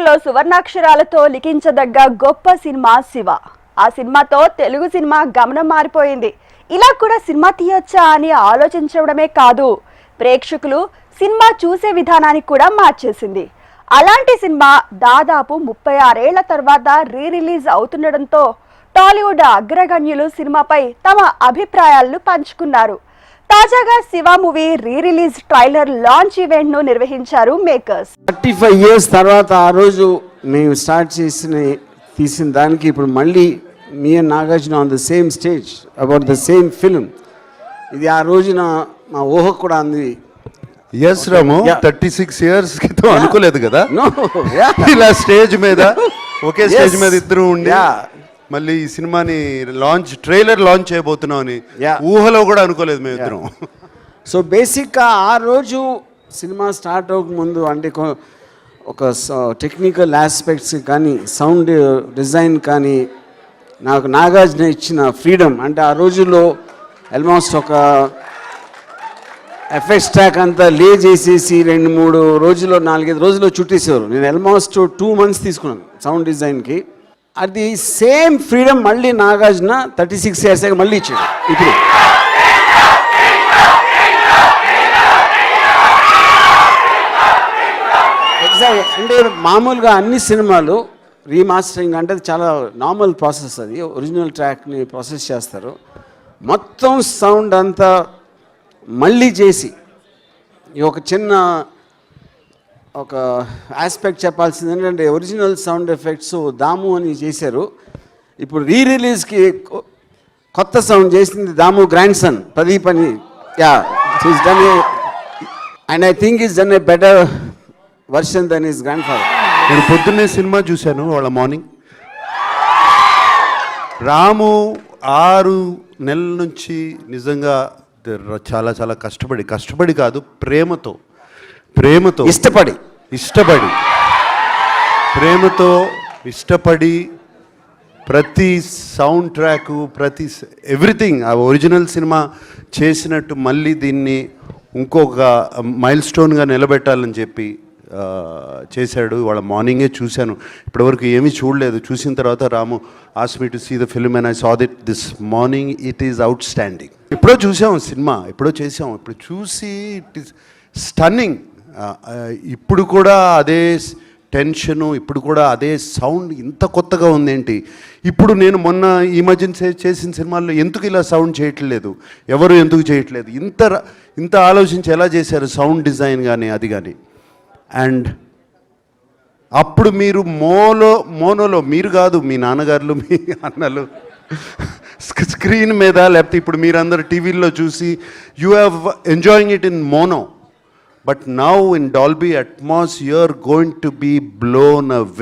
చరిత్రలో సువర్ణాక్షరాలతో లిఖించదగ్గ గొప్ప సినిమా శివ. ఆ సినిమాతో తెలుగు సినిమా గమనం మారిపోయింది. ఇలా కూడా సినిమా తీయొచ్చా అని ఆలోచించడమే కాదు, ప్రేక్షకులు సినిమా చూసే విధానాన్ని కూడా మార్చేసింది. అలాంటి సినిమా దాదాపు 36 ఏళ్ల తర్వాత రిలీజ్ అవుతుండడంతో టాలీవుడ్ అగ్రగణ్యులు సినిమాపై తమ అభిప్రాయాలను పంచుకున్నారు. తాజాగా Shiva movie release trailer launch event ను నిర్వహించారు మేకర్స్. 35 years తర్వాత ఆ రోజు మేము స్టార్ట్ తీసిన దానికి ఇప్పుడు మళ్ళీ me and Nagarjuna on the same stage about the same film. ఇది ఆ రోజున మా ఊహ కూడా అంది. ఎస్ రాము, 36 years క్రితం అనుకోలేదు కదా No, ఇలా స్టేజ్ మీద ఒకే స్టేజ్ మీద ఇద్దరు ఉండి మళ్ళీ ఈ సినిమాని ట్రైలర్ లాంచ్ చేయబోతున్నాం అని ఊహలో కూడా అనుకోలేదు మేము ఇద్దరం. సో బేసిక్గా ఆ రోజు సినిమా స్టార్ట్ అవ్వకముందు అంటే ఒక టెక్నికల్ ఆస్పెక్ట్స్ కానీ సౌండ్ డిజైన్ కానీ నాకు నాగార్జున ఇచ్చిన ఫ్రీడమ్, అంటే ఆ రోజుల్లో ఆల్మోస్ట్ ఒక ఎఫెక్ట్స్ ట్రాక్ అంతా లే చేసేసి 2-3 రోజుల్లో 4-5 రోజుల్లో చుట్టేసేవారు. నేను ఆల్మోస్ట్ 2 months తీసుకున్నాను సౌండ్ డిజైన్కి. అది సేమ్ ఫ్రీడమ్ మళ్ళీ నాగార్జున 36 years మళ్ళీ ఇచ్చాడు. ఇప్పుడు ఎగ్జాక్ట్ అంటే మామూలుగా అన్ని సినిమాలు రీమాస్టరింగ్ అంటే చాలా నార్మల్ ప్రాసెస్. అది ఒరిజినల్ ట్రాక్ని ప్రాసెస్ చేస్తారు, మొత్తం సౌండ్ అంతా మళ్ళీ చేసి ఒక చిన్న ఒక ఆస్పెక్ట్ చెప్పాల్సింది ఏంటంటే ఒరిజినల్ సౌండ్ ఎఫెక్ట్స్ దాము అని చేశారు. ఇప్పుడు రిలీజ్కి కొత్త సౌండ్ చేసింది దాము గ్రాండ్ సన్ ప్రదీప్ అని. Is done and I think is done a better version than his grandfather. నేను పొద్దున్నే సినిమా చూశాను వాళ్ళ మార్నింగ్. రాము 6 నెలల నుంచి నిజంగా చాలా చాలా కష్టపడి కాదు, ప్రేమతో ఇష్టపడి ప్రతి సౌండ్ ట్రాకు ప్రతి ఎవ్రీథింగ్ ఆ ఒరిజినల్ సినిమా చేసినట్టు మళ్ళీ దీన్ని ఇంకొక మైల్ స్టోన్గా నిలబెట్టాలని చెప్పి చేశాడు. వాళ్ళ మార్నింగే చూశాను, ఇప్పటివరకు ఏమీ చూడలేదు. చూసిన తర్వాత Ramu asked me to see the film and I saw it this morning. It is outstanding. ఎప్పుడో చూసాము సినిమా, ఎప్పుడో చేసాము, ఇప్పుడు చూసి ఇట్ ఈస్ స్టన్నింగ్. ఇప్పుడు కూడా అదే టెన్షను, ఇప్పుడు కూడా అదే సౌండ్ ఇంత కొత్తగా ఉందేంటి. ఇప్పుడు నేను మొన్న ఈ మధ్యన చేసిన సినిమాల్లో ఎందుకు ఇలా సౌండ్ చేయట్లేదు, ఎవరు ఎందుకు చేయట్లేదు, ఇంత ఆలోచించి ఎలా చేశారు సౌండ్ డిజైన్ కానీ అది కానీ. అండ్ అప్పుడు మీరు మోనోలో మీరు కాదు, మీ నాన్నగారులు మీ అన్నలు స్క్రీన్ మీద లేకపోతే ఇప్పుడు మీరందరూ టీవీల్లో చూసి you have enjoying it in mono. But now in Dolby Atmos, you're going to be blown away.